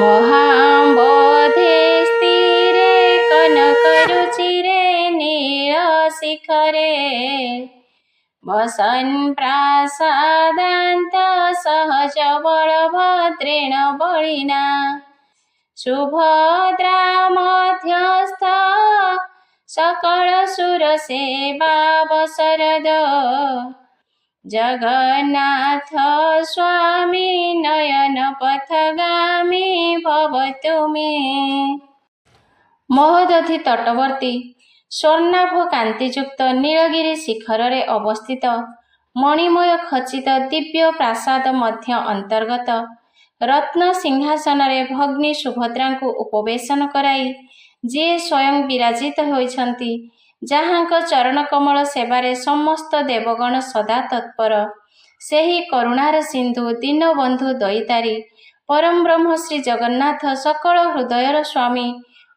ମହାମ୍ବୋଧେ ସ୍ଥିରେ କନକରୁଚିରେ ନୀଳଶିଖରେ ବସନ୍ ପ୍ରାସାଦାନ୍ତ ସହଜ ବଳଭଦ୍ରେଣ ବଳିନା ସୁଭଦ୍ରା ମଧ୍ୟସ୍ଥ ସକଳ ସୁର ସେବା ବଶରଦ ଜଗନ୍ନାଥ ସ୍ୱାମୀ ନୟନ ପଥଗାମୀ ଭବତୁ ମେ। ମହୋଦଧି ତଟବର୍ତ୍ତୀ ସ୍ୱର୍ଣ୍ଣାଭ କାନ୍ତିଯୁକ୍ତ ନୀଳଗିରି ଶିଖରରେ ଅବସ୍ଥିତ ମଣିମୟ ଖଚିତ ଦିବ୍ୟ ପ୍ରାସାଦ ମଧ୍ୟ ଅନ୍ତର୍ଗତ ରତ୍ନ ସିଂହାସନରେ ଭଗ୍ନୀ ସୁଭଦ୍ରାଙ୍କୁ ଉପବେଶନ କରାଇ ଯିଏ ସ୍ୱୟଂ ବିରାଜିତ ହୋଇଛନ୍ତି, ଯାହାଙ୍କ ଚରଣକମଳ ସେବାରେ ସମସ୍ତ ଦେବଗଣ ସଦା ତତ୍ପର, ସେହି କରୁଣାର ସିନ୍ଧୁ ଦୀନବନ୍ଧୁ ଦଇତାରି ପରମ ବ୍ରହ୍ମ ଶ୍ରୀ ଜଗନ୍ନାଥ ସକଳ ହୃଦୟର ସ୍ୱାମୀ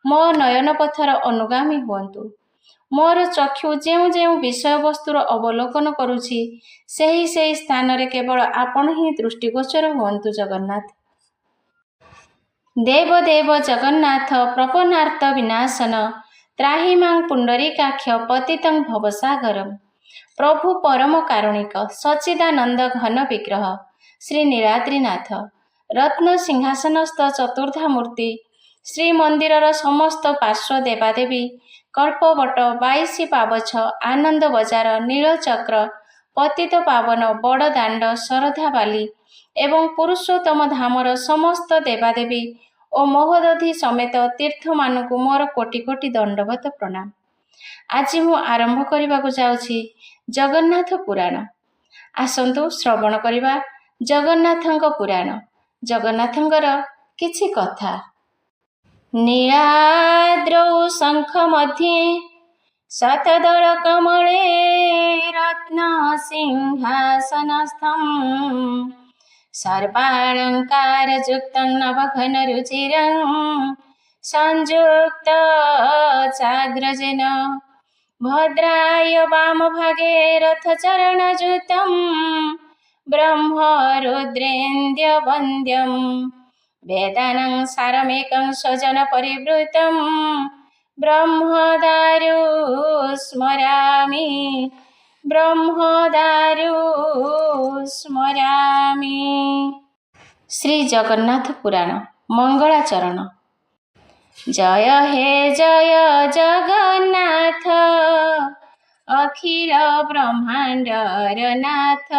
ମୋ ନୟନପଥର ଅନୁଗାମୀ ହୁଅନ୍ତୁ। ମୋର ଚକ୍ଷୁ ଯେଉଁ ଯେଉଁ ବିଷୟବସ୍ତୁର ଅବଲୋକନ କରୁଛି, ସେହି ସେହି ସ୍ଥାନରେ କେବଳ ଆପଣ ହିଁ ଦୃଷ୍ଟିଗୋଚର ହୁଅନ୍ତୁ। ଜଗନ୍ନାଥ ଦେବ ଦେବ ଜଗନ୍ନାଥ ପ୍ରପନ୍ନାର୍ଥ ବିନାଶନ ତ୍ରାହି ମାଂ ପୁଣ୍ଡରୀକାକ୍ଷ ପତିତଂ ଭବସାଗରମ୍। ପ୍ରଭୁ ପରମ କାରୁଣିକ ସଚ୍ଚିଦାନନ୍ଦ ଘନ ବିଗ୍ରହ ଶ୍ରୀ ନୀଳାଦ୍ରିନାଥ ରତ୍ନ ସିଂହାସନସ୍ଥ ଚତୁର୍ଦ୍ଧା ମୂର୍ତ୍ତି ଶ୍ରୀମନ୍ଦିରର ସମସ୍ତ ପାର୍ଶ୍ୱ ଦେବାଦେବୀ କଳ୍ପବଟ 22 ପାବଛ ଆନନ୍ଦ ବଜାର ନୀଳଚକ୍ର ପତିତ ପାବନ ବଡ଼ଦାଣ୍ଡ ଶରଧାବାଲି ଏବଂ ପୁରୁଷୋତ୍ତମ ଧାମର ସମସ୍ତ ଦେବାଦେବୀ ଓ ମହୋଦଧି ସମେତ ତୀର୍ଥମାନଙ୍କୁ ମୋର କୋଟି କୋଟି ଦଣ୍ଡବତ ପ୍ରଣାମ। ଆଜି ମୁଁ ଆରମ୍ଭ କରିବାକୁ ଯାଉଛି ଜଗନ୍ନାଥ ପୁରାଣ। ଆସନ୍ତୁ ଶ୍ରବଣ କରିବା ଜଗନ୍ନାଥଙ୍କ ପୁରାଣ, ଜଗନ୍ନାଥଙ୍କର କିଛି କଥା। ନୀଳାଦ୍ରୌ ଶଙ୍ଖ ମଧ୍ୟେ ଶତଦଳ କମଳେ ରତ୍ନ ସିଂହାସନସ୍ଥଂ ସର୍ବାଳଙ୍କାର ଯୁକ୍ତଂ ନବଘନ ରୁଚିରଂ ସଂଯୁକ୍ତ ଚାଗ୍ରଜେନ ଭଦ୍ରାୟ ବାମଭାଗେ ରଥଚରଣଯୁତଂ ବ୍ରହ୍ମ ରୁଦ୍ରେନ୍ଦ୍ର ବନ୍ଦ୍ୟଂ वेदानां सारमेकं स्वजन परिवृतं ब्रह्मदारु स्मरामि ब्रह्मदारु स्मरामि। श्री जगन्नाथ पुराण मंगलाचरण। जय हे जय जगन्नाथ अखिल ब्रह्मांडर नाथ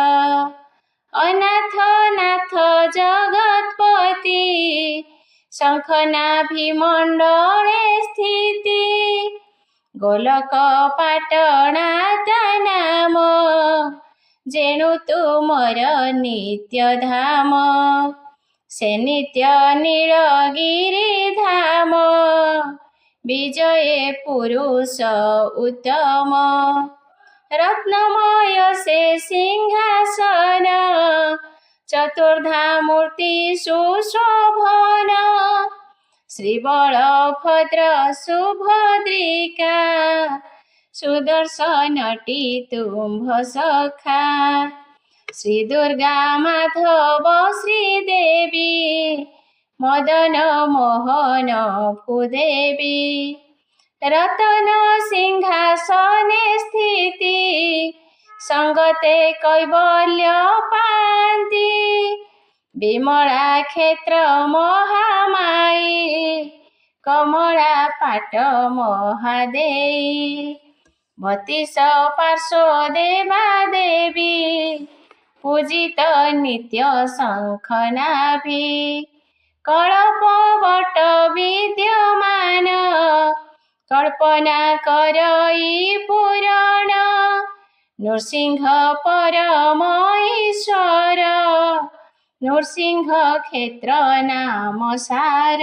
अनाथ नाथ जगत्पति शंखनाभिमंडले स्थिति गोलक पाटणाता नाम जेणु तुमर नित्य धाम से नित्य नीलगिरि धाम विजय पुरुष उत्तम रत्नमय से सिंहासन चतुर्धा मूर्ति सुशोभन श्रीबलभद्र सुभद्रिका सुदर्शनटी तुम्भ सखा श्री दुर्गा माधव श्रीदेवी मदन मोहन भूदेवी रतन सिंहासने स्थिति संगते कैवल्य पांति विमला क्षेत्र महामाई कमला पाट महादेई 32 पार्श्व देवा देवी पूजित नित्य शंखनाभि कल्पवट विद्यमान कल्पना करई पुराण नृसिंह परम ईश्वर नृसिंह क्षेत्र नाम सार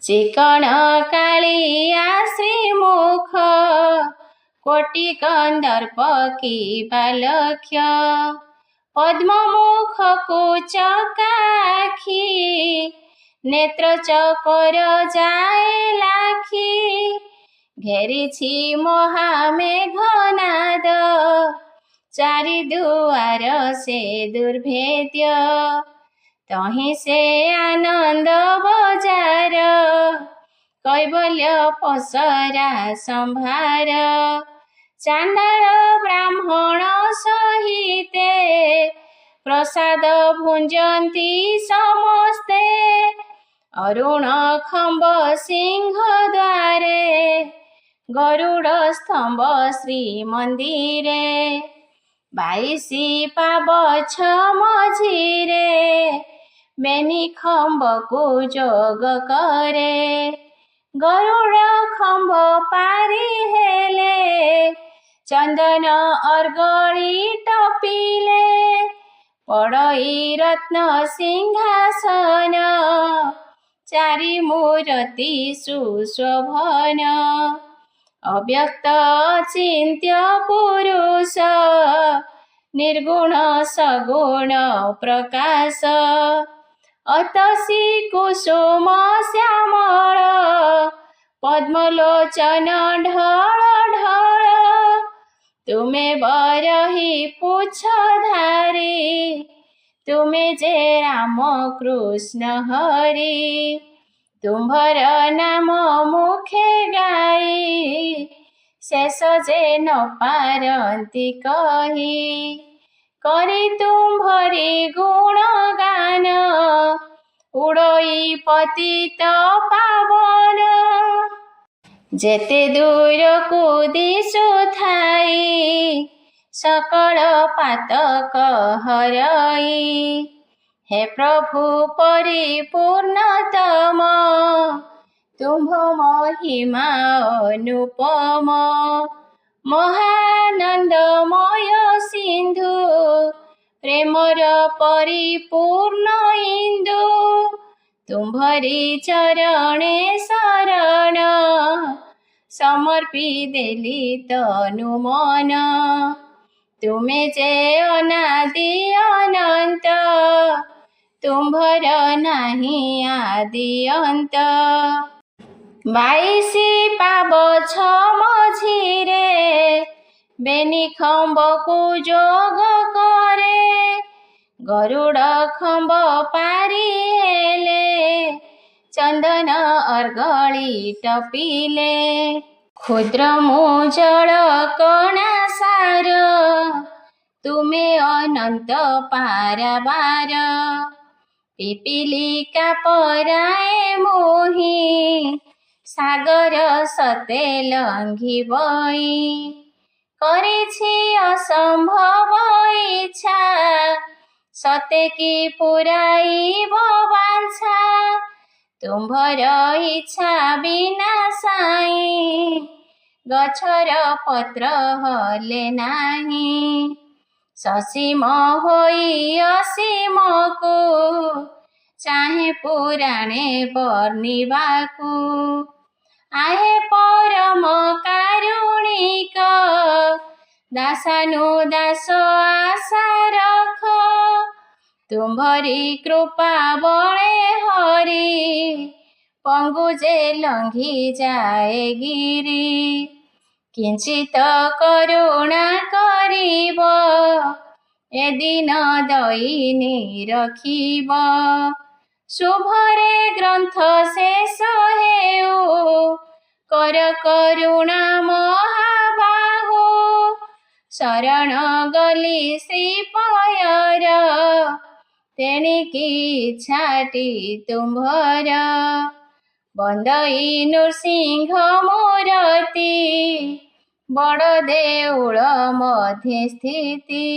चिकण कालिया श्रीमुख कोटि कंदर्प की बालक्ष्य पद्ममुख कुचकाखी नेत्र चकोर जाए लाखी घेरिछि महामेघनाद चारि दुआर से दुर्भेद्य तहीं से आनंद बजार कैवल्य पसरा संभार चांडाल ब्राह्मण सहिते प्रसाद भुंजंती समस्ते अरुण खंब सिंह द्वारे गरुड़ स्तंभ श्री मंदिरे 22 पाबछ मझिरे बेनी खंबकु जोग करे गरुड़ खंब पारी हेले चंदन अर्गली टपिले पड़ई रत्न सिंहासन चारि मूर्ति सुशोभन अव्यक्त चिन्त्य पुरुष निर्गुण सगुण प्रकाश अतसी कुसुम श्यामल पद्मलोचन ढळ ढळ तुमे बरही पूछ धारी तुमे जे राम कृष्ण हरि तुम्भर नाम मुखे गाई शेष जे न पारंती कही करी तुम्भरी गुण गान उड़ई पतित पावन जेते दूर को दिशु थाई सकल पातक हरई हे प्रभु परिपूर्णतम तुम्भ महिमा अनुपम महानंदमय सिंधु प्रेमर परिपूर्ण इंदु तुम्भरी चरणे शरण समर्पी देली तनु मन तुमे जे अनादि अनंत तुम्भर नाही आदि अंत 22 पाबछ मझिरे बेनी खंबकु जोग करे गरुड़ खंब पारी हेले चंदन अर्गली टपिले क्षुद्र मुजल कणा सार तुमे अनंत पारावार पिपीलिका पराए मोही सागर सते लंघी बई करिछि असंभव इच्छा सते की पुराइब बांछा तुम्भर इच्छा बिना साई गछर पत्र हले नाही ससीम होई असीमको चाहे पुराणे वर्णिबाकु आहे परम कारुणिक दासानुदास आशा रख तुम्भरी कृपा बळे हरि पंगु जे लंघी जाए गिरी किंचित करुणा करिब ए दिन दईनी रखिब शुभरे ग्रंथ शेष हेउ कर करुणा महाबाहु शरण गली श्रीपयर तेणिकी इच्छाटी तुम्भर बंदई नृसिंह मूर्ति बड़ देउल मध्ये स्थिति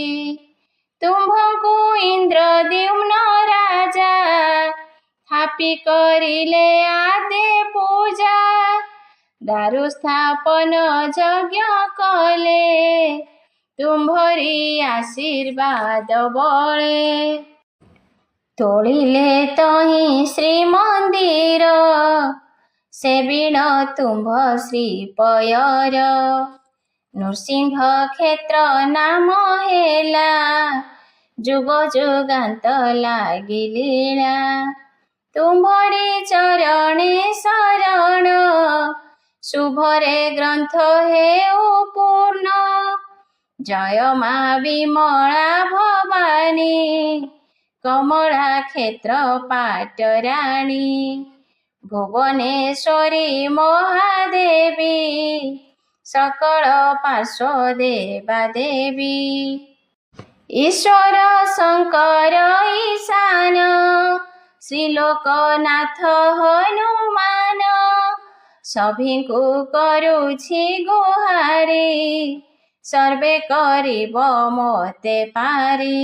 तुम्भଙ୍କୁ इंद्रद्युम्न राजा थापी करिले आदे पूजा दारु स्थापन यज्ञ कले तुम्भरी आशीर्वाद बळे तोलिले तही श्रीमंदिर सेविण तुम्भ श्रीपयर नृसिंह क्षेत्र नाम हेला जुग जुगांत लागी लीला तुम्भरी चरणे शरण शुभरे ग्रंथ हेउ पूर्ण जय मा विमला भवानी कमला क्षेत्र पाटराणी भुवनेश्वरी महादेवी सकल पार्श्व देवा देवी ईश्वर शंकर ईशान श्रीलोकनाथ हनुमान सभिଙ୍କୁ କରୁଛି ଗୁହାରି सर्वे କରିବ ମୋତେ ପାରି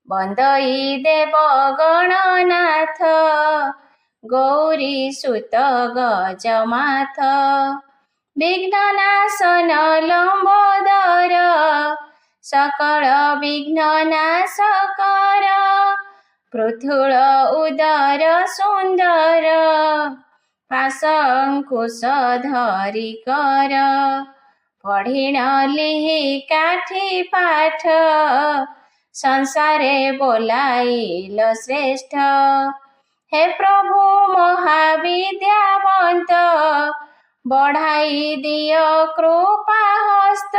ବନ୍ଦଇ ଦେବ ଗଣନାଥ ଗୌରୀ ସୁତ ଗଜମାଥ ବିଘ୍ନନାଶନ ଲମ୍ବୋଦର सकल विघ्न नाश कर पृथुल उदर सुंदर पाशंकुश धरी कर पढ़िण लिहि काठी पाठ संसारे बोलाइल श्रेष्ठ हे प्रभु महाविद्यावंत बढ़ाई दियो कृपा हस्त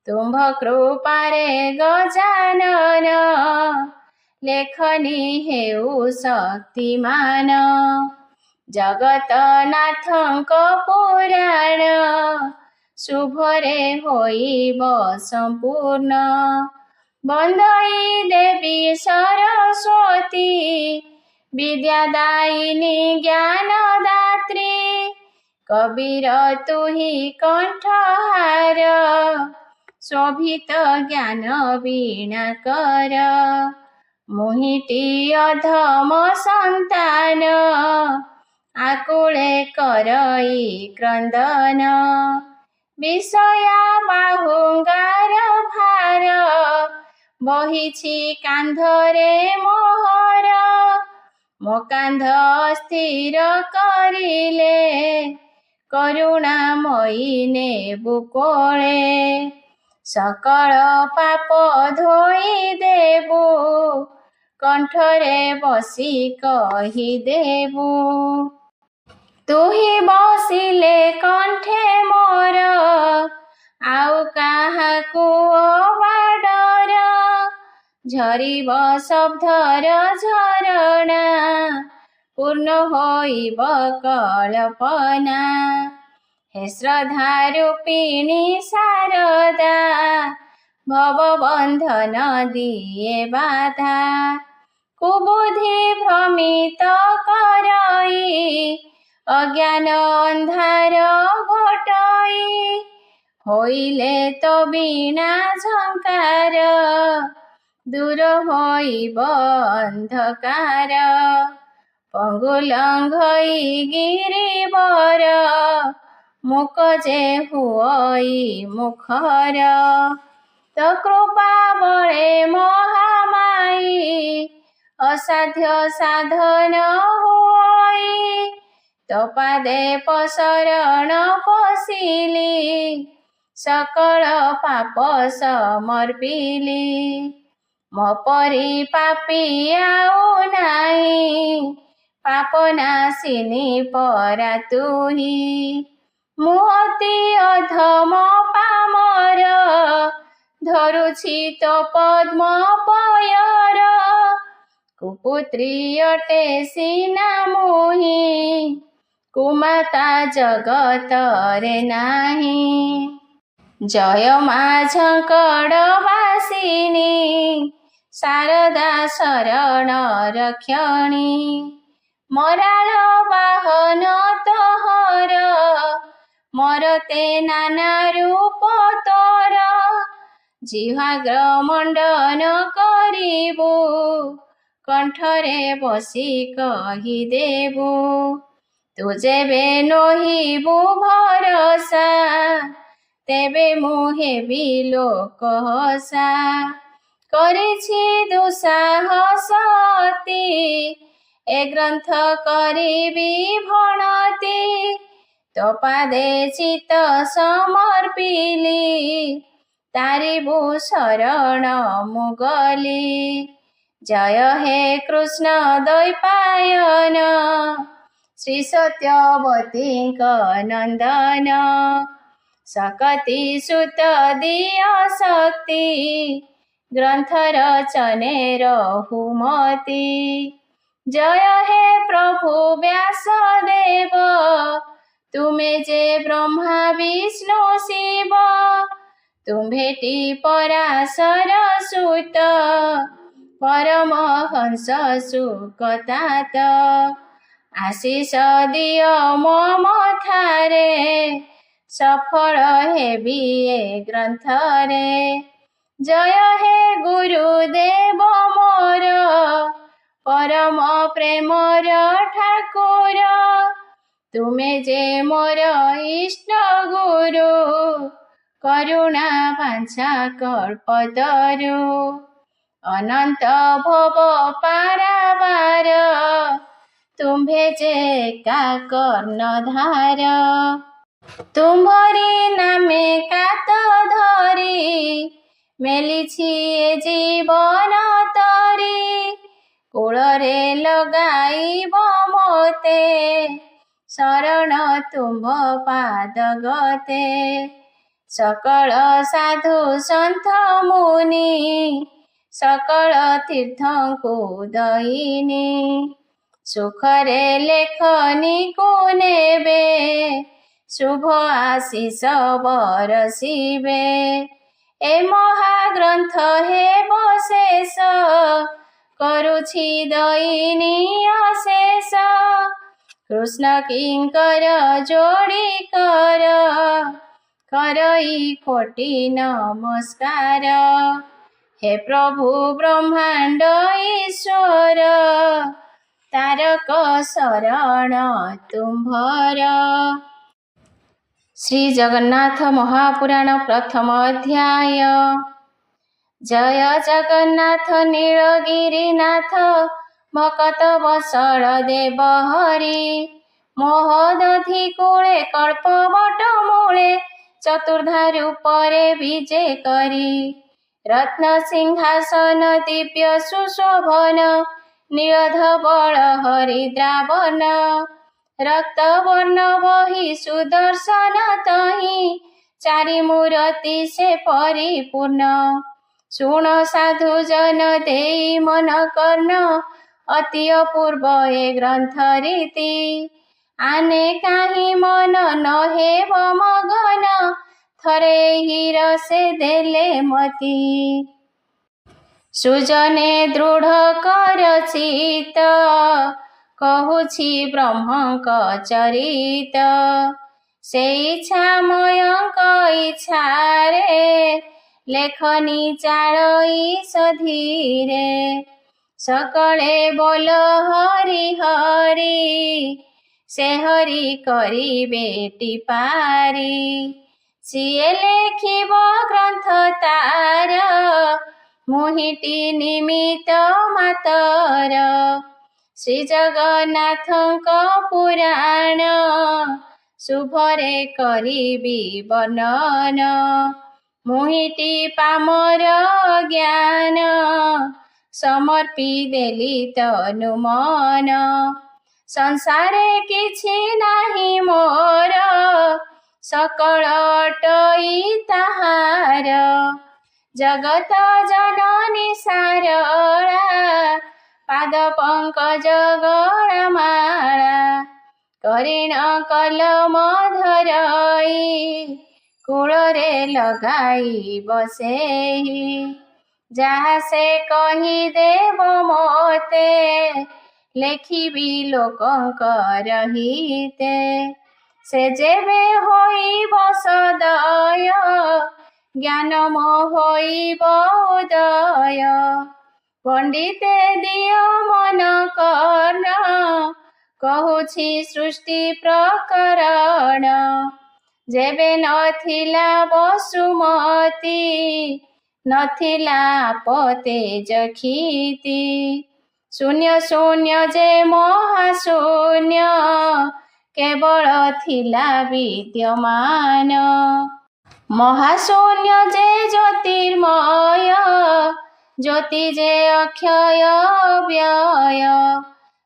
तुम्भ कृपारे गजानन लेखनी हेउ शक्तिमान जगतनाथଙ୍କ पुराण शुभरे होइब संपूर्ण बंदई देवी सरस्वती विद्यादायिनी ज्ञानदात्री कबीर तुहि कंठहार शोभित ज्ञान वीणाकर मुहिटी अधम संतान आकुले करई क्रंदन विषया बाहुंगार भार बहिछि कांधरे मोहर मो कांध स्थिर करिले करुणामयी नेबु कोळे सकल पाप धोई देबु कंठरे बसी कही देबु तुही बसिले कंठे मोर आउ काहाकु अबाडर झरिब शब्दर झरणा पूर्ण होइब कल्पना हे श्रद्धारूपिणी शारदा भवबंधन दिए बाधा कुबुद्धि भ्रमित करई अज्ञान अंधार घटई होइले तो बिना झंकार दूर होइब अंधकार पंगुलंघई गिरिवर मुख जे हुई मुखर तो कृपा बळे महामाई असाध्य साधन हुई तो पादे पशरण पशिली सकल पाप समर्पिली मो परी पापी आउ नाही पापनाशिनी परा तुही मुहति अधम पामर धरुछि तो पद्म पयर कुपुत्री अटे सीना मुहि कुमाता जगत रे नाही जय मा झंकड़वासिनी शारदा शरण रक्षणी मराळ वाहन तोहर मरते नाना रूप तोर जिह्वाग्र मंडन करिबु कंठरे बसी कही देबु तु जेबे नहिबु भरोसा तेबे मु हेबि लोक हसा करिछि दुस्साहसति ए ग्रंथ करिबि भणति तो पादे चित्त समर्पिली तारिबु शरण मुगली जय हे कृष्ण द्वैपायन श्री सत्यवती नंदन सकति सुत दिय शक्ति ग्रंथ रचने रहुमती। जय हे प्रभु व्यासदेव, तुमे जे ब्रह्मा विष्णु शिव, तुम्भेटी पराशर सुत, परमहंस सुखतात। आशीष दिय मम थारे, सफल हेबी ए ग्रंथरे। जय हे गुरुदेव मोर, परम प्रेमर ठाकुर, तुमे जे मोर इष्ट गुरु, करुणा वांछा कल्पतरु। अनंत भव पारावार, तुम्भे जे का कर्णधार। तुम्भरी नामे कात धरी, मेलिछि ए जीवन तरी। कूଳରେ लगाइब मोते, शरण तुम्भ पाद गते। सकल साधु सन्थ मुनि, सकल तीर्थंकु दईनी। सुखरे लेखनी को नेबे, शुभ आशीष बरसिबे। ए महाग्रंथ हेब शेष, करुछि दईनी अशेष। कृष्ण किंकर जोड़ी कर, करई कोटि नमस्कार। हे प्रभु ब्रह्मांड ईश्वर, तारक शरण तुम्भर। श्री जगन्नाथ महापुराण प्रथम अध्याय। जय जगन्नाथ नीलगिरिनाथ, भकत वत्सल देव हरि। महोदधि कूले कल्पवट मूले, चतुर्धा रूपरे विजे करी। रत्न सिंहासन दिव्य सुशोभन, नीलधवल हरिद्रावन। रक्तवर्ण वही सुदर्शन तहि, चारि मूरति से परिपूर्ण। शुण साधु जन देई मन कर्ण, अति अपूर्व ए ग्रंथ रीति। आने काहि मन न हेब मगन, थरे ही रसे देले मती। सुजने दृढ़ कर चित, कहुछि ब्रह्मक चरित। से इच्छा मयंक इच्छा रे, लेखनी चालई सधीरे। सकले बोल हरि हरि, से हरि करिबे टिपारी। सिए लेखिब ग्रंथ तार, मुहिटी निमित्त मातर। श्री जगन्नाथଙ୍କ पुराण, शुभरे करिबी वर्णन। मुहिटी पामर ज्ञान, समर्पी देली तनु मन। संसारे किछि नाही मोर, सकल अटई ताहार। जगत जननी सारला, पाद पंकज गणमाला। करिण कलम धरई, कूଳରେ लगाई बसेहि। जहा से कही देव मोते, लेखिबी लोकंकर हिते। से जेबे होइब सदय, ज्ञानम होइब उदय। पंडिते दियो मन कर्ण, कहुछि सृष्टि प्रकरण। जेबे नथिला वसुमती, नथिला पतेज खीति। शून्य शून्य जे महाशून्य, केवल थिला विद्यमान। महाशून्य जे ज्योतिर्मय, ज्योति जे अक्षय व्यय।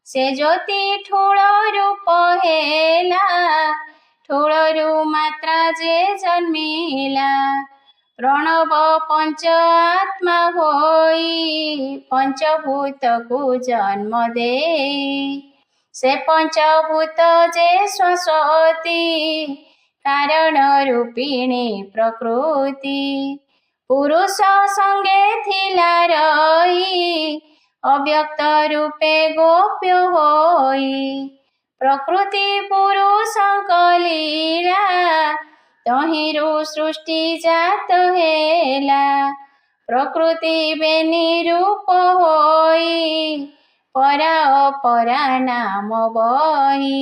से ज्योति ठूल रूप हेला, ठूलरू मात्रा जे जन्मिला। ପ୍ରଣବ ପଞ୍ଚ ଆତ୍ମା ହୋଇ ପଞ୍ଚଭୂତକୁ ଜନ୍ମ ଦେଇ ସେ ପଞ୍ଚଭୂତ ଯେ ଶାଶ୍ୱତୀ କାରଣ ରୂପିଣୀ ପ୍ରକୃତି ପୁରୁଷ ସଙ୍ଗେ ଥିଲା ରହି ଅବ୍ୟକ୍ତ ରୂପେ ଗୋପ୍ୟ ହୋଇ ପ୍ରକୃତି ପୁରୁଷଙ୍କ ଲୀଳା ତହିଁରୁ ସୃଷ୍ଟି ଜାତ ହେଲା ପ୍ରକୃତି ବେନି ରୂପ ହୋଇ ପରା ଅପରା ନାମ ବହି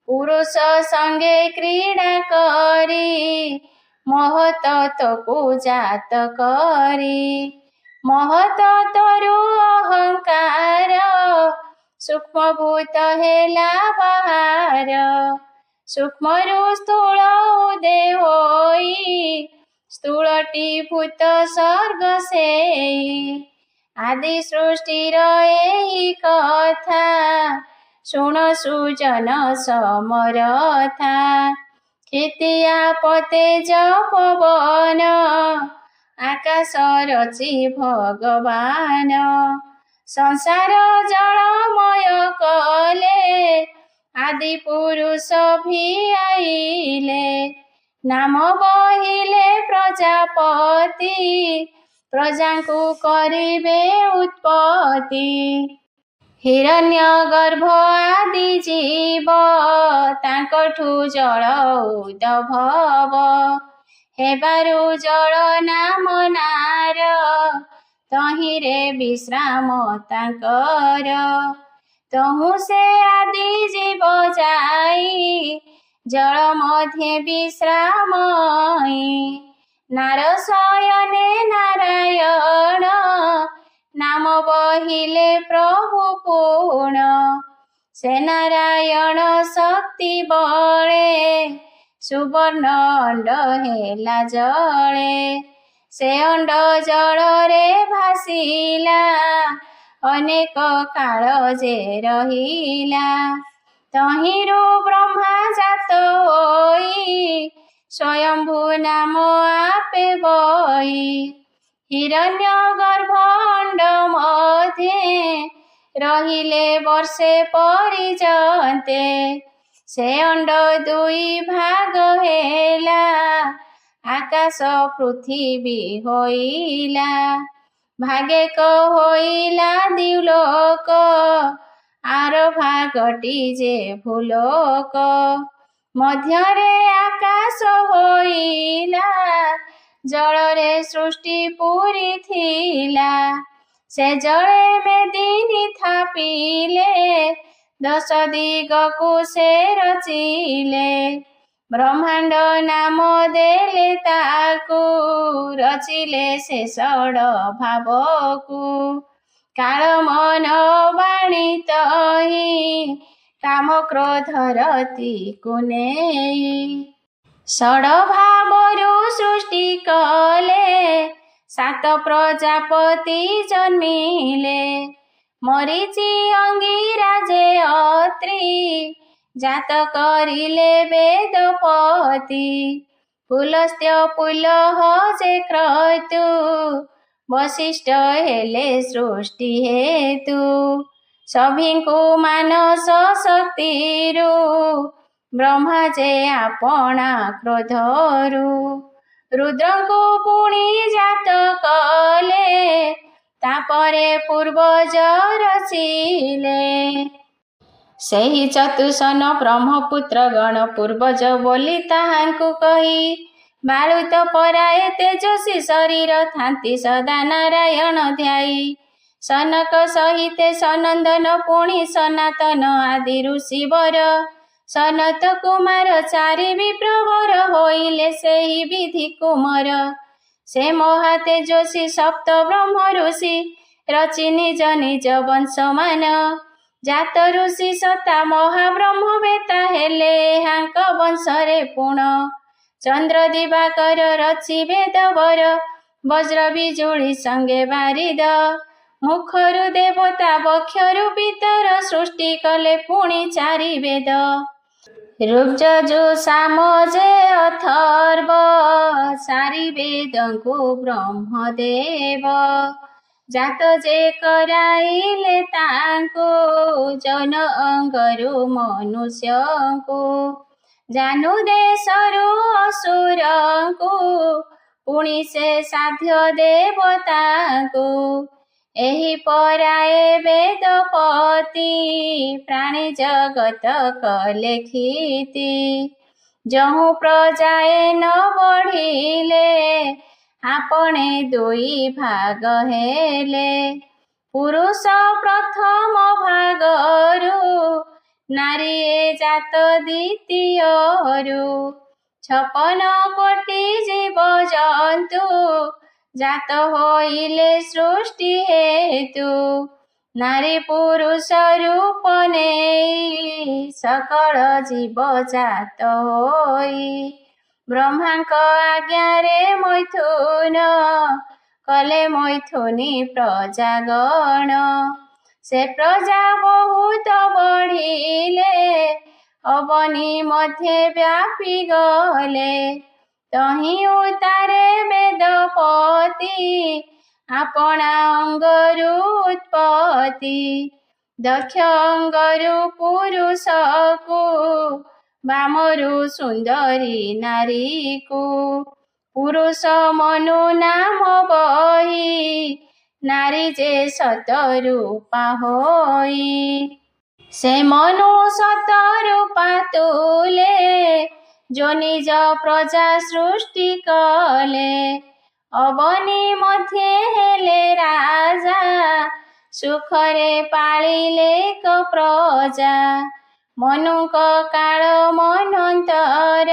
ପୁରୁଷ ସଙ୍ଗେ କ୍ରୀଡ଼ା କରି ମହତତ୍ୱକୁ ଜାତ କରି ମହତତ୍ୱରୁ ଅହଙ୍କାର ସୂକ୍ଷ୍ମଭୂତ ହେଲା ବାହାର ସୂକ୍ଷ୍ମରୁ ସ୍ଥୂଳ ଉଦୟ ହୋଇ ସ୍ଥୂଳଟି ଭୂତ ସର୍ଗ ସେଇ ଆଦି ସୃଷ୍ଟିର ଏହି କଥା ଶୁଣ ସୁଜନ ସମରଥା କ୍ଷିତିଆ ପତେ ପବନ ଆକାଶ ରଚି ଭଗବାନ ସଂସାର ଜଳମୟ କଲେ ଆଦି ପୁରୁଷ ଭିଆଇଲେ ନାମ ବହିଲେ ପ୍ରଜାପତି ପ୍ରଜାଙ୍କୁ କରିବେ ଉତ୍ପତ୍ତି ହିରଣ୍ୟ ଗର୍ଭ ଆଦି ଜୀବ ତାଙ୍କଠୁ ଜଳ ଉଦ୍ଭବ ହେବାରୁ ଜଳ ନାମ ନାର ତହିଁରେ ବିଶ୍ରାମ ତାଙ୍କର ତହୁଁ ସେ ଆଦି ଜୀବ ଯାଇ ଜଳ ମଧ୍ୟେ ବିଶ୍ରାମ ନାର ଶୟନେ ନାରାୟଣ ନାମ ବହିଲେ ପ୍ରଭୁ ପୁଣ ସେ ନାରାୟଣ ଶକ୍ତି ବଳେ ସୁବର୍ଣ୍ଣ ଅଣ୍ଡ ହେଲା ଜଳେ ସେ ଅଣ୍ଡ ଜଳରେ ଭାସିଲା ଅନେକ କାଳ ଯେ ରହିଲା ତହିଁରୁ ବ୍ରହ୍ମା ଜାତ ହୋଇ ସ୍ୱୟମ୍ଭୁ ନାମ ଆପେ ବହି ହିରଣ୍ୟ ଗର୍ଭ ଅଣ୍ଡ ମଧ୍ୟେ ରହିଲେ ବର୍ଷେ ପରିଜନ୍ତେ ସେ ଅଣ୍ଡ ଦୁଇ ଭାଗ ହେଲା ଆକାଶ ପୃଥିବୀ ହୋଇଲା ଭାଗେକ ହୋଇଲା ଦ୍ୟୁଲୋକ ଆର ଭାଗଟି ଯେ ଭୂଲୋକ ମଧ୍ୟରେ ଆକାଶ ହୋଇଲା ଜଳରେ ସୃଷ୍ଟି ପୁରୀ ଥିଲା ସେ ଜଳେ ମେଦିନୀ ଥାପିଲେ ଦଶ ଦିଗକୁ ସେ ରଚିଲେ ବ୍ରହ୍ମାଣ୍ଡ ନାମ ଦେଲେ ତାକୁ ରଚିଲେ ସେ ଷଡ଼ ଭାବକୁ କାଳ ମନ ବାଣୀ ତହି କାମ କ୍ରୋଧ ରତିକୁ ନେଇ ଷଡ଼ ଭାବରୁ ସୃଷ୍ଟି କଲେ ସାତ ପ୍ରଜାପତି ଜନ୍ମିଲେ ମରିଚି ଅଙ୍ଗିରା ଯେ ଅତ୍ରି ଜାତ କରିଲେ ବେଦପତି ପୁଲସ୍ତ୍ୟ ପୁଲହ ଯେ କ୍ରତୁ ବଶିଷ୍ଠ ହେଲେ ସୃଷ୍ଟି ହେତୁ ସଭିଙ୍କୁ ମାନସ ଶକ୍ତିରୁ ବ୍ରହ୍ମା ଯେ ଆପଣା କ୍ରୋଧରୁ ରୁଦ୍ରଙ୍କୁ ପୁଣି ଜାତ କଲେ ତାପରେ ପୂର୍ବଜ ରଚିଲେ ସେହି ଚତୁସନ ବ୍ରହ୍ମପୁତ୍ର ଗଣ ପୂର୍ବଜ ବୋଲି ତାହାଙ୍କୁ କହି ବାଳୁତ ପରାଏ ତେଜସ୍ୱୀ ଶରୀର ଥାନ୍ତି ସଦା ନାରାୟଣ ଧ୍ୟାଇ ସନକ ସହିତେ ସନନ୍ଦନ ପୁଣି ସନାତନ ଆଦି ଋଷିବର ସନତ କୁମାର ଚାରି ବିପ୍ରବର ହୋଇଲେ ସେହି ବିଧି କୁମର ସେ ମହା ତେଜସ୍ୱୀ ସପ୍ତ ବ୍ରହ୍ମ ଋଷି ରଚି ନିଜ ନିଜ ବଂଶମାନ ଜାତ ଋଷି ସତା ମହାବ୍ରହ୍ମ ବେତା ହେଲେ ହାଙ୍କ ବଂଶରେ ପୁଣ ଚନ୍ଦ୍ର ଦିବାକର ରଚି ବେଦବର ବଜ୍ର ବିଜୁଳି ସଙ୍ଗେ ବାରିଦ ମୁଖରୁ ଦେବତା ବକ୍ଷରୁ ପିତର ସୃଷ୍ଟି କଲେ ପୁଣି ଚାରି ବେଦ ऋग्यजु सामजे अथर्व सारी वेदଙ୍କୁ ବ୍ରହ୍ମଦେବ ଜାତ ଯେ କରାଇଲେ ତାଙ୍କୁ ଜନ ଅଙ୍ଗରୁ ମନୁଷ୍ୟଙ୍କୁ ଜାନୁ ଦେଶରୁ ଅସୁରଙ୍କୁ ପୁଣି ସେ ସାଧ୍ୟ ଦେବତାଙ୍କୁ ଏହି ପରାଏ ବେଦପତି ପ୍ରାଣୀ ଜଗତ କଲେ କ୍ଷିତି ଯହୁଁ ପ୍ରଜାଏ ନ ବଢ଼ିଲେ ଆପଣେ ଦୁଇ ଭାଗ ହେଲେ ପୁରୁଷ ପ୍ରଥମ ଭାଗରୁ ନାରୀ ଏ ଜାତ ଦ୍ୱିତୀୟରୁ 56 କୋଟି ଜୀବଜନ୍ତୁ ଜାତ ହୋଇଲେ ସୃଷ୍ଟି ହେତୁ ନାରୀ ପୁରୁଷ ରୂପ ନେଇ ସକଳ ଜୀବ ଜାତ ହୋଇ ବ୍ରହ୍ମାଙ୍କ ଆଜ୍ଞାରେ ମୈଥୁନ କଲେ ମୈଥୁନୀ ପ୍ରଜାଗଣ ସେ ପ୍ରଜା ବହୁତ ବଢ଼ିଲେ ଅବନୀ ମଧ୍ୟ ବ୍ୟାପି ଗଲେ ତହିଁ ଉତାରେ ବେଦପତି ଆପଣା ଅଙ୍ଗରୁ ଉତ୍ପତ୍ତି ଦକ୍ଷ ଅଙ୍ଗରୁ ପୁରୁଷକୁ ବାମରୁ ସୁନ୍ଦରୀ ନାରୀକୁ ପୁରୁଷ ମନୁ ନାମ ବହି ନାରୀ ଯେ ସତରୂପା ହୋଇ ସେ ମନୁ ସତରୂପା ତୁଲେ ଯୋ ନିଜ ପ୍ରଜା ସୃଷ୍ଟି କଲେ ଅବନୀ ମଧ୍ୟ ହେଲେ ରାଜା ସୁଖରେ ପାଳିଲେ ଏକ ପ୍ରଜା ମନୁଙ୍କ କାଳ ମନ୍ୱନ୍ତର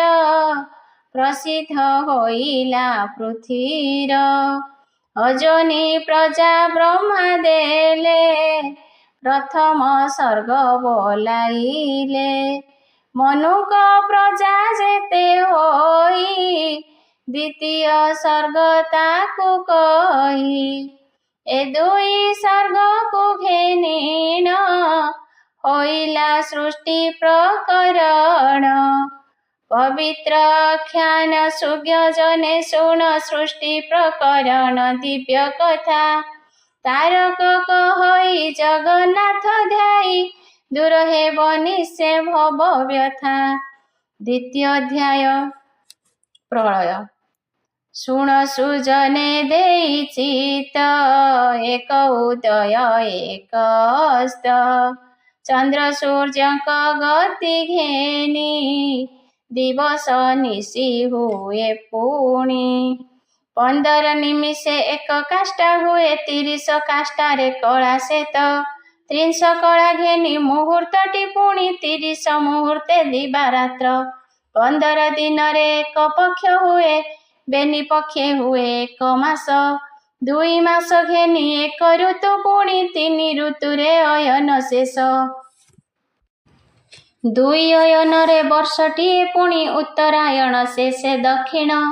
ପ୍ରସିଦ୍ଧ ହୋଇଲା ପୃଥ୍ୱୀର ଅଯୋନି ପ୍ରଜା ବ୍ରହ୍ମା ଦେଲେ ପ୍ରଥମ ସ୍ୱର୍ଗ ବୋଲାଇଲେ ମନୁଙ୍କ ପ୍ରଜା ଯେତେ ହୋଇ ଦ୍ୱିତୀୟ ସ୍ୱର୍ଗ ତାକୁ କହି ଏ ଦୁଇ ସ୍ୱର୍ଗକୁ ଘେନିଣ ହୋଇଲା ସୃଷ୍ଟି ପ୍ରକରଣ ପବିତ୍ର ଆଖ୍ୟାନ ସୁଜ୍ଞଜନେ ଶୁଣ ସୃଷ୍ଟି ପ୍ରକରଣ ଦିବ୍ୟ କଥା ତାରକ କହି ଜଗନ୍ନାଥ ଧ୍ୟାଇ ଦୂର ହେବ ନିଶ୍ଚେ ଭବ ବ୍ୟଥା। ଦ୍ୱିତୀୟ ଅଧ୍ୟାୟ ପ୍ରଳୟ ଶୁଣ ସୁଜନେ ଦେଇ ଚିତ ଏକ ଉଦୟ ଏକ ଅସ୍ତ ଚନ୍ଦ୍ର ସୂର୍ଯ୍ୟଙ୍କ ଗତି ଘେନି ଦିବସ ନିଶି ହୁଏ ପୁଣି 15 ନିମିଷେ ଏକ କାଷ୍ଠା ହୁଏ 30 କାଷ୍ଠାରେ କଳା ଶ୍ଵେତ 30 କଳା ଘେନି ମୁହୂର୍ତ୍ତଟି ପୁଣି 30 ମୁହୂର୍ତ୍ତେ ଦିବାରାତ୍ର 15 ଦିନରେ ଏକ ପକ୍ଷ ହୁଏ ବେନି ପକ୍ଷେ ହୁଏ ଏକ ମାସ 2 ମାସ ଘେନି ଏକ ଋତୁ ପୁଣି 3 ଋତୁରେ ଅୟନ ଶେଷ 2 ଅୟନରେ ବର୍ଷଟିଏ ପୁଣି ଉତ୍ତରାୟଣ ଶେଷେ ଦକ୍ଷିଣ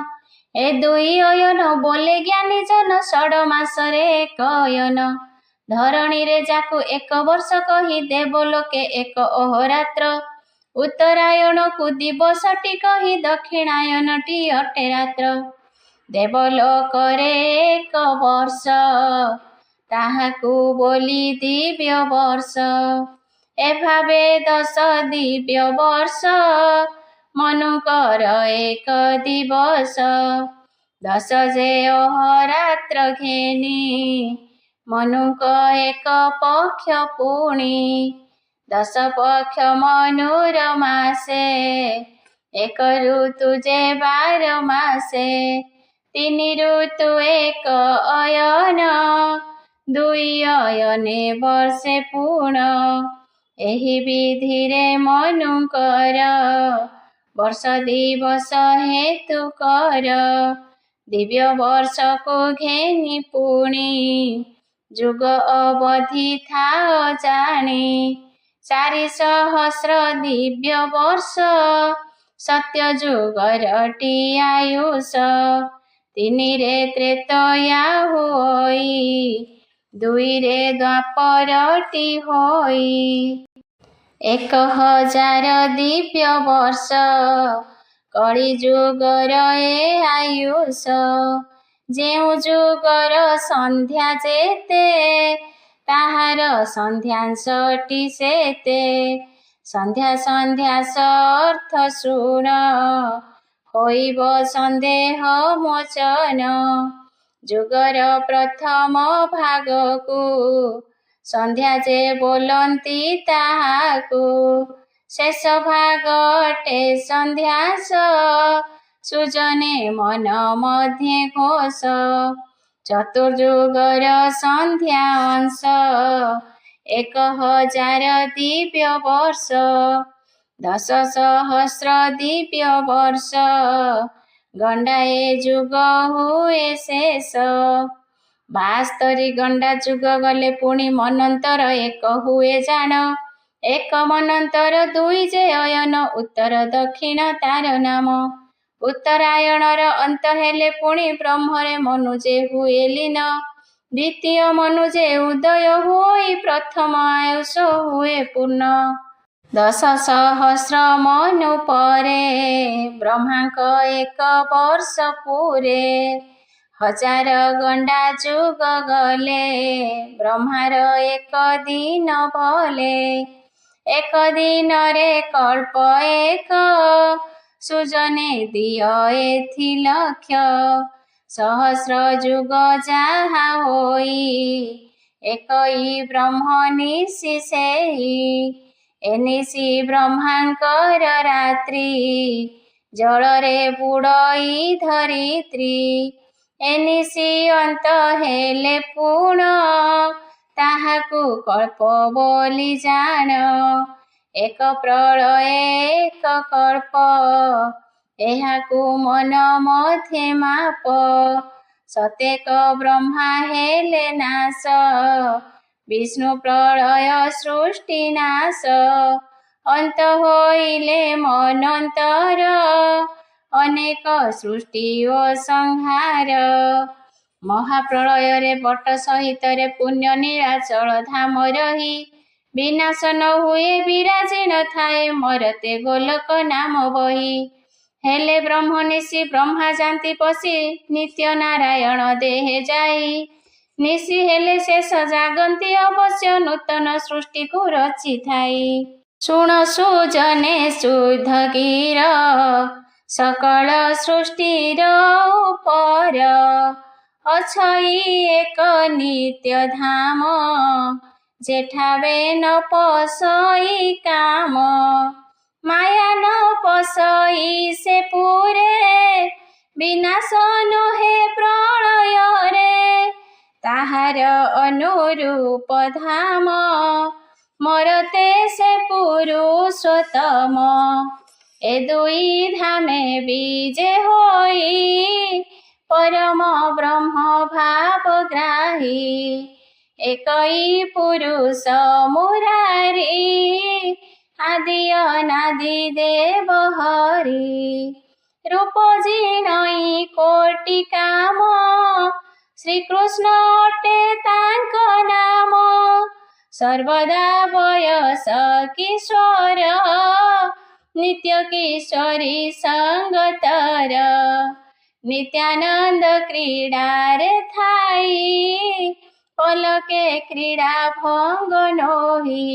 ଏ 2 ଅୟନ ବୋଲେ ଜ୍ଞାନୀ ଜନ 6 ମାସରେ ଏକ ଅୟନ ଧରଣୀରେ ଯାକୁ 1 ବର୍ଷ କହି ଦେବଲୋକେ 1 ଅହୋରାତ୍ର ଉତ୍ତରାୟଣକୁ ଦିବସଟି କହି ଦକ୍ଷିଣାୟନଟି ଅଟେ ରାତ୍ର ଦେବଲୋକରେ 1 ବର୍ଷ ତାହାକୁ ବୋଲି ଦିବ୍ୟ ବର୍ଷ ଏଭାବେ 10 ଦିବ୍ୟ ବର୍ଷ ମନୁଙ୍କର 1 ଦିବସ 10 ଯେ ଅହରାତ୍ର ଘେନି ମନୁଙ୍କ 1 ପକ୍ଷ ପୁଣି 10 ପକ୍ଷ ମନୁର ମାସେ 1 ଋତୁ ଯେ 12 ମାସେ 3 ଋତୁ 1 ଅୟନ 2 ଅୟନେ ବର୍ଷେ ପୁଣ ଏହି ବିଧିରେ ମନୁଙ୍କର ବର୍ଷ ଦିବସ ହେତୁ କର ଦିବ୍ୟ ବର୍ଷକୁ ଘେନି ପୁଣି ଯୁଗ ଅବଧି ଥାଅ ଜାଣି 400 ଦିବ୍ୟ ବର୍ଷ ସତ୍ୟ ଯୁଗରଟି ଆୟୁଷ 3ରେ ତ୍ରେତୟା ହୋଇ 2ରେ ଦ୍ୱାପରଟି ହୋଇ 1000 ଦିବ୍ୟ ବର୍ଷ କଳି ଯୁଗର ଏ ଆୟୁଷ। ଯେଉଁ ଯୁଗର ସନ୍ଧ୍ୟା ଯେତେ ତାହାର ସନ୍ଧ୍ୟାଂଶଟି ସେତେ। ସନ୍ଧ୍ୟା ସନ୍ଧ୍ୟାସ ଅର୍ଥ ଶୁଣ ହୋଇବ ସନ୍ଦେହ ମୋଚନ। ଯୁଗର ପ୍ରଥମ ଭାଗକୁ ସନ୍ଧ୍ୟା ଯେ ବୋଲନ୍ତି ତାହାକୁ। ଶେଷ ଭାଗ ଅଟେ ସନ୍ଧ୍ୟାସ ସୃଜନେ ମନ ମଧ୍ୟେ ଘୋଷ। ଚତୁର୍ଯୁଗର ସନ୍ଧ୍ୟା ଅଂଶ 1000 ଦିବ୍ୟ ବର୍ଷ। 10,000 ଦିବ୍ୟ ବର୍ଷ ଗଣ୍ଡାଏ ଯୁଗ ହୁଏ ଶେଷ। 72 ଗଣ୍ଡା ଯୁଗ ଗଲେ ପୁଣି ମନନ୍ତର ଏକ ହୁଏ ଜାଣ। ଏକ ମନନ୍ତର ଦୁଇ ଯେ ଅୟନ ଉତ୍ତର ଦକ୍ଷିଣ ତାର ନାମ। ଉତ୍ତରାୟଣର ଅନ୍ତ ହେଲେ ପୁଣି ବ୍ରହ୍ମରେ ମନୁ ଯେ ହୁଏ ଲୀନ। ଦ୍ୱିତୀୟ ମନୁ ଯେ ଉଦୟ ହୋଇ ପ୍ରଥମ ଆୟୁଷ ହୁଏ ପୂର୍ଣ୍ଣ। 10,000 ମନୁ ପରେ ବ୍ରହ୍ମାଙ୍କ 1 ବର୍ଷ ପୂରେ। 1000 ଗଣ୍ଡା ଯୁଗ ଗଲେ ବ୍ରହ୍ମାର 1 ଦିନ ଭଲେ। 1 ଦିନରେ କଳ୍ପ 1 ସୃଜନେ ଦିଅ ଏଥି ଲକ୍ଷ। ସହସ୍ର ଯୁଗ ଯାହା ହୋଇ ଏକଇ ବ୍ରହ୍ମ ନିଶି ସେଇ। ଏନିଶି ବ୍ରହ୍ମାଙ୍କର ରାତ୍ରି ଜଳରେ ବୁଡ଼ଇ ଧରିତ୍ରୀ। ଏନିଶି ଅନ୍ତ ହେଲେ ପୁଣ ତାହାକୁ କଳ୍ପ ବୋଲି ଜାଣ। 1 ପ୍ରଳୟ 1 କଳ୍ପ ଏହାକୁ ମନ ମଧ୍ୟେ ମାପ। ସତେକ ବ୍ରହ୍ମା ହେଲେ ନାଶ ବିଷ୍ଣୁ ପ୍ରଳୟ ସୃଷ୍ଟି ନାଶ। ଅନ୍ତ ହୋଇଲେ ମନନ୍ତର ଅନେକ ସୃଷ୍ଟି ଓ ସଂହାର। ମହାପ୍ରଳୟରେ ବଟ ସହିତରେ ପୁଣ୍ୟ ନୀଳାଚଳ ଧାମ ରହି। ବିନାଶ ନ ହୁଏ ବିରାଜୀନ ଥାଏ ମରତେ ଗୋଲକ ନାମ ବହି। ହେଲେ ବ୍ରହ୍ମ ନିଶି ବ୍ରହ୍ମା ଯାନ୍ତି ପଶି ନିତ୍ୟ ନାରାୟଣ ଦେହେ ଯାଇ। ନିଶି ହେଲେ ଶେଷ ଜାଗନ୍ତି ଅବଶ୍ୟ ନୂତନ ସୃଷ୍ଟିକୁ ରଚିଥାଇ। ଶୁଣ ସୁଜନେ ଶୁଦ୍ଧ ଗିର ସକଳ ସୃଷ୍ଟିର ଉପର। ଅଛଇ ଏକ ନିତ୍ୟ ଧାମ ଯେଠାବେ ନ ପଶଇ କାମ। ମାୟା ନ ପଶଇ ସେ ପୁରେ ବିନାଶ ନୋହେ ପ୍ରଳୟରେ। ତାହାର ଅନୁରୂପ ଧାମ ମରତେ ସେ ପୁରୁଷୋତ୍ତମ। ଏ ଦୁଇ ଧାମେ ବିଜେ ହୋଇ ପରମ ବ୍ରହ୍ମ ଭାବ ଗ୍ରାହୀ। ଏକଇ ପୁରୁଷ ମୁରାରୀ ଆଦି ଅନାଦି ଦେବ ହରି। ରୂପ ଜିଣଇ କୋଟି କାମ ଶ୍ରୀକୃଷ୍ଣ ଅଟେ ତାଙ୍କ ନାମ। ସର୍ବଦା ବୟସ କିଶୋର ନିତ୍ୟ କିଶୋରୀ ସଙ୍ଗତର। ନିତ୍ୟାନନ୍ଦ କ୍ରୀଡ଼ାରେ ଥାଇ ପଲକେ କ୍ରୀଡ଼ା ଭଙ୍ଗ ନୋହି।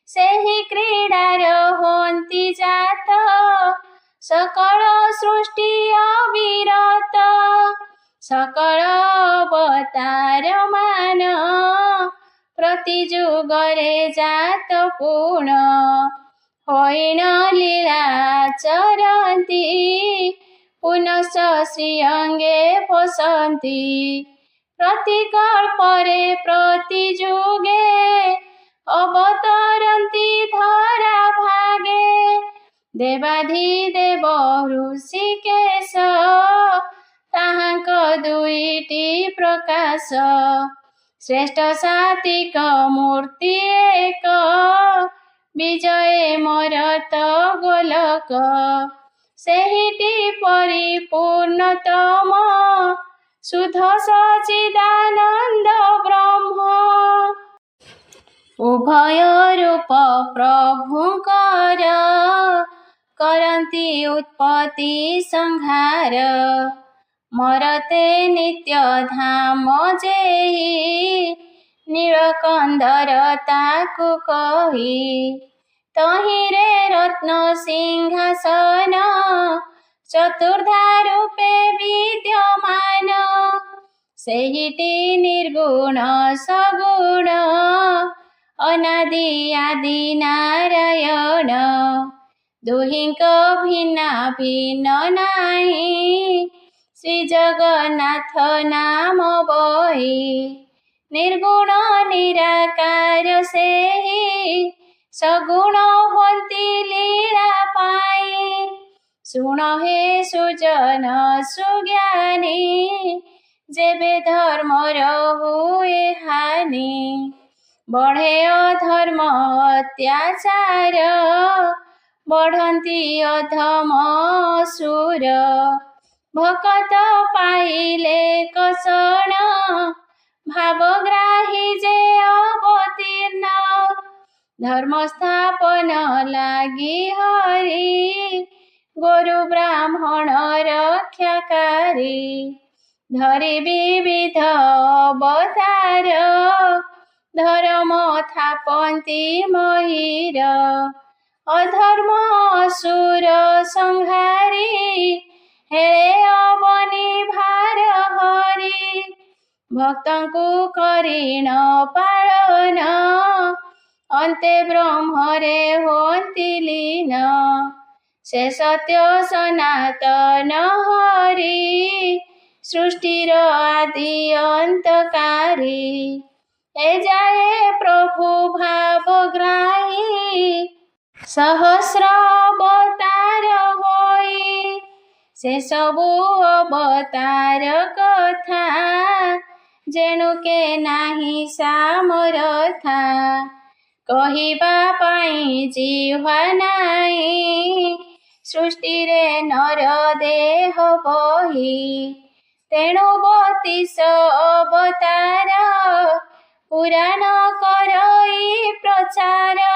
ସେହି କ୍ରୀଡ଼ାର ହୁଅନ୍ତି ଜାତ ସକଳ ସୃଷ୍ଟି ଅବିରତ। ସକଳ ଅବତାର ମାନ ପ୍ରତି ଯୁଗରେ ଜାତ ପୁଣ। ହୋଇଣ ଲୀଳା ଚରନ୍ତି ପୁନଶ୍ଚ ଶ୍ରୀଅଙ୍ଗେ ପଶନ୍ତି। ପ୍ରତି କଳ୍ପରେ ପ୍ରତି ଯୁଗେ ଅବତରନ୍ତି ଧରା ଭାଗେ। ଦେବାଧିଦେବ ହୃଷିକେଶ ତାହାଙ୍କ ଦୁଇଟି ପ୍ରକାଶ। ଶ୍ରେଷ୍ଠ ସାତ୍ୱିକ ମୂର୍ତ୍ତି ଏକ ବିଜୟ ମରତ ଗୋଲକ। ସେହିଟି ପରିପୂର୍ଣ୍ଣତମ ଶୁଦ୍ଧ ସଚ୍ଚିଦାନନ୍ଦ ବ୍ରହ୍ମ। ଉଭୟ ରୂପ ପ୍ରଭୁଙ୍କର କରନ୍ତି ଉତ୍ପତ୍ତି ସଂହାର। ମରତେ ନିତ୍ୟ ଧାମ ଯେହି ନୀଳକନ୍ଦର ତାକୁ କହି। ତହିଁରେ ରତ୍ନ ସିଂହାସନ ଚତୁର୍ଦ୍ଧା ରୂପେ ବିଦ୍ୟମାନ। ସେହିଟି ନିର୍ଗୁଣ ସଗୁଣ ଅନାଦି ଆଦି ନାରାୟଣ। ଦୁହିଁଙ୍କ ଭିନ୍ନ ଭିନ୍ନ ନାହିଁ ଶ୍ରୀ ଜଗନ୍ନାଥ ନାମ ବହି। ନିର୍ଗୁଣ ନିରାକାର ସେହି ସଗୁଣ ହୁଅନ୍ତି ଲୀଳା ପାଇ। ଶୁଣ ହେ ସୁଜନ ସୁଜ୍ଞାନୀ ଯେବେ ଧର୍ମର ହୁଏ ହାନି। ବଢ଼େ ଅଧର୍ମ ଅତ୍ୟାଚାର ବଢ଼ନ୍ତି ଅଧମ ସୁର। ଭକତ ପାଇଲେ କଷଣ ଭାବଗ୍ରାହୀ ଯେ ଅବତୀର୍ଣ୍ଣ। ଧର୍ମ ସ୍ଥାପନ ଲାଗି ହରି ଗୁରୁ ବ୍ରାହ୍ମଣ ରକ୍ଷାକାରୀ। ଧରି ବିବିଧ ଅବତାର ଧର୍ମ ଥାପନ୍ତି ମହୀର। ଅଧର୍ମ ଅସୁର ସଂହାରୀ ହେଳେ ଅବନି ଭାର ହରି। ଭକ୍ତଙ୍କୁ କରିଣ ପାଳନ ଅନ୍ତେ ବ୍ରହ୍ମରେ ହୁଅନ୍ତି ଲୀନ। ସେ ସତ୍ୟ ସନାତନ ହରି ସୃଷ୍ଟିର ଆଦି ଅନ୍ତକାରୀ। ଏ ଯାଏ ପ୍ରଭୁ ଭାବଗ୍ରାହୀ ସହସ୍ର ଅବତାର ହୋଇ। ସେ ସବୁ ଅବତାର କଥା ଯେଣୁକେ ନାହିଁ ସାମରଥା। କହିବା ପାଇଁ ଜିହ୍ୱା ନାହିଁ ସୃଷ୍ଟିରେ ନର ଦେହ ବହି। ତେଣୁ 32 ଅବତାର ପୁରାଣ କରଇ ପ୍ରଚାର।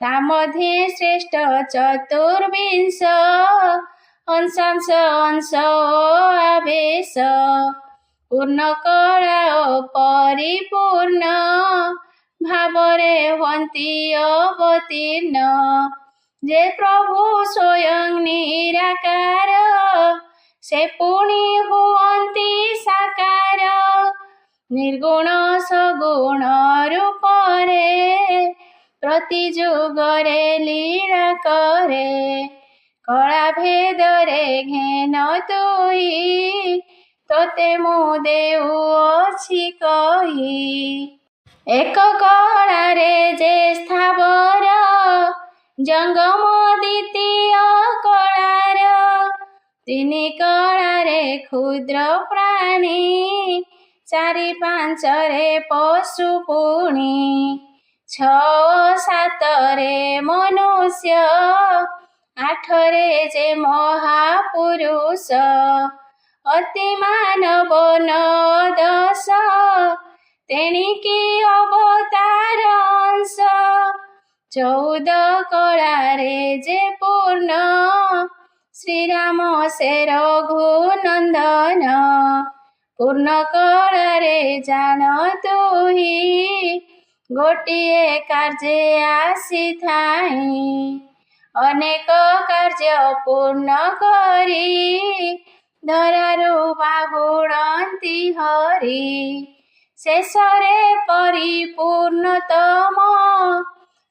ତା ମଧ୍ୟେ ଶ୍ରେଷ୍ଠ 24 ଅଂଶାଂଶ ଅଂଶ ଆବେଶ। ପୂର୍ଣ୍ଣ କଳା ଓ ପରିପୂର୍ଣ୍ଣ ଭାବରେ ହୁଅନ୍ତି ଅବତୀର୍ଣ୍ଣ। ଯେ ପ୍ରଭୁ ସ୍ୱୟଂ ନିରାକାର ସେ ପୁଣି ହୁଅନ୍ତି ସାକାର। ନିର୍ଗୁଣ ସଗୁଣ ରୂପରେ ପ୍ରତି ଯୁଗରେ ଲୀଳା କରେ। କଳା ଭେଦରେ ଘେନ ତୁହି ତୋତେ ମୁଁ ଦେଉଅଛି କହି। ଏକ କଳାରେ ଯେ ସ୍ଥାବର ଜଙ୍ଗମ ଦ୍ୱିତୀୟ କଳାର। ତିନି କଳାରେ କ୍ଷୁଦ୍ର ପ୍ରାଣୀ ଚାରି ପାଞ୍ଚରେ ପଶୁ ପୁଣି। 6 7ରେ ମନୁଷ୍ୟ 8ରେ ଯେ ମହାପୁରୁଷ। ଅତି ମାନବ 9 10 ତେଣିକି ଅବତାର ଅଂଶ। 14 କଳାରେ ଯେ ପୂର୍ଣ୍ଣ ଶ୍ରୀରାମ ସେ ରଘୁନନ୍ଦନ। ପୂର୍ଣ୍ଣ କଳାରେ ଜାଣ ତୁହି ଗୋଟିଏ କାର୍ଯ୍ୟ ଆସିଥାଇଁ। ଅନେକ କାର୍ଯ୍ୟ ପୂର୍ଣ୍ଣ କରି ଧରାରୁ ବାହୁଡ଼ନ୍ତି ହରି। ଶେଷରେ ପରିପୂର୍ଣ୍ଣତମ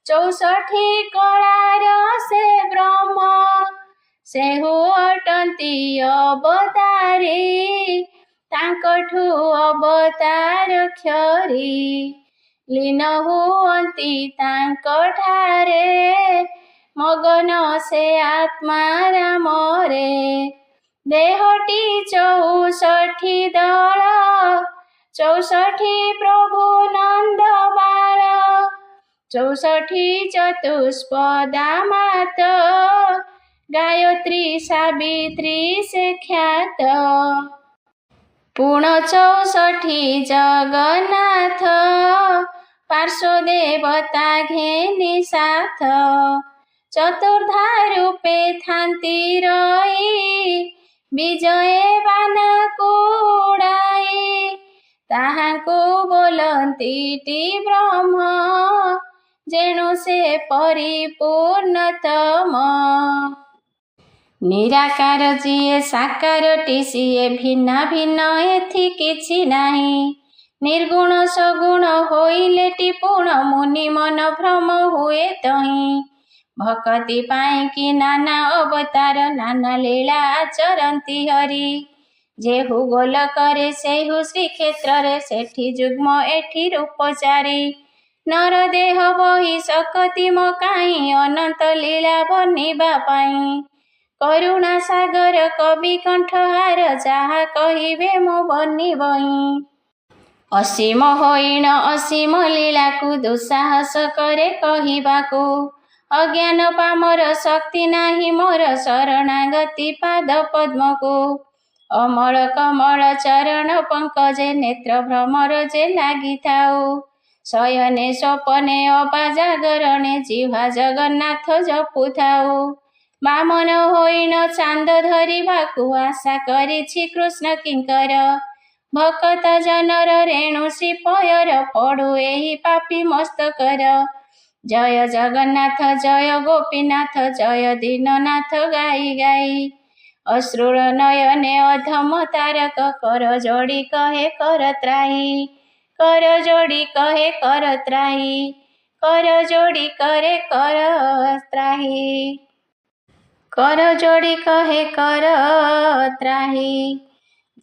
64 କଳାର ସେ ବ୍ରହ୍ମ। ସେ ହୁଅଟନ୍ତି ଅବତାରୀ ତାଙ୍କଠୁ ଅବତାର କ୍ଷରୀ। ଲୀନ ହୁଅନ୍ତି ତାଙ୍କଠାରେ ମଗନ ସେ ଆତ୍ମା ରାମରେ। ଦେହଟି 64 ଦଳ 64 ପ୍ରଭୁ ନନ୍ଦ ବାଳ। 64 ଚତୁଷ୍ପଦା ମାତ ଗାୟତ୍ରୀ ସାବିତ୍ରୀ ସେ ଖ୍ୟାତ। ପୁଣ 64 ଜଗନ୍ନାଥ पार्श्व देवता घेनी साथ चतुर्धा रूपे थांती रही विजय बाण कुड़ाई ताहाको बोलती टी ब्रह्म जेणु से परिपूर्णतम निराकार जिए साकारटी सिए भिन्न भिन्न एथि किछि नाही निर्गुण सगुण होइलेटी पूर्ण मुनि मन भ्रम हुए तही भक्ति पाई कि नाना अवतार नाना लीला आचरती हरि जेहु गोलकरे सेहु श्रीक्षेत्र रे सेठी जुग्म एठी रूपचारी नर देह बही सकति मकाई अनंत लीला बनिबा पाई करुणा सागर कवि कंठहार जहा कहिबे मो बनिबई असीम होइण असीम लीला को दुस्साहस करे कहिबाकू अज्ञान पामर शक्ति नाही मोर शरणागति पाद पद्म को अमल कमल चरण पंकजे नेत्र भ्रमर जे लागि थाऊ शयने स्वपने अबा जागरणे जिह्वा जगन्नाथ जपु थाऊ बामन होइण चांद धरिबाकू आशा करिछि कृष्ण किंकर भक्त जनर रेणु श्रीपयर पड़ु एही पापी मस्तकर जय जगन्नाथ जय गोपीनाथ जय दीननाथ गाई गाई अश्रुर नयने अधम तारक कर जोड़ी कहे कर त्राही कर जोड़ी कहे कर त्राही कर जोड़ी करे कर त्राही कर जोड़ी कहे कर त्राही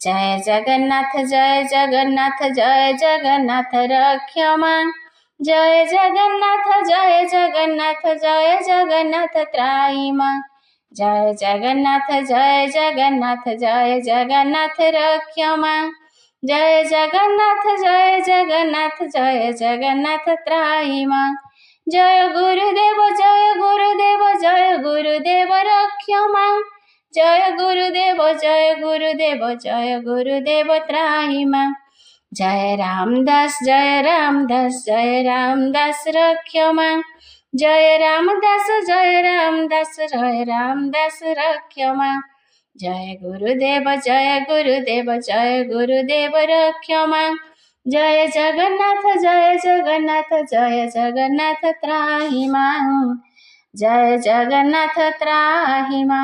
जय जगन्नाथ जय जगन्नाथ जय जगन्नाथ रक्षमा जय जगन्नाथ जय जगन्नाथ जय जगन्नाथ त्राहिमा जय जगन्नाथ जय जगन्नाथ जय जगन्नाथ रक्षमा जय जगन्नाथ जय जगन्नाथ जय जगन्नाथ त्राहिमा जय गुरुदेव जय गुरुदेव जय गुरुदेव रक्षमा जय गुरुदेव जय गुरुदेव जय गुरुदेव त्राहिमा जय रामदास जय रामदास रक्षमा जय रामदास रक्षमा जय गुरुदेव जय गुरुदेव रक्षमा जय जगन्नाथ त्राहिमा जय जगन्नाथ त्राहिमा।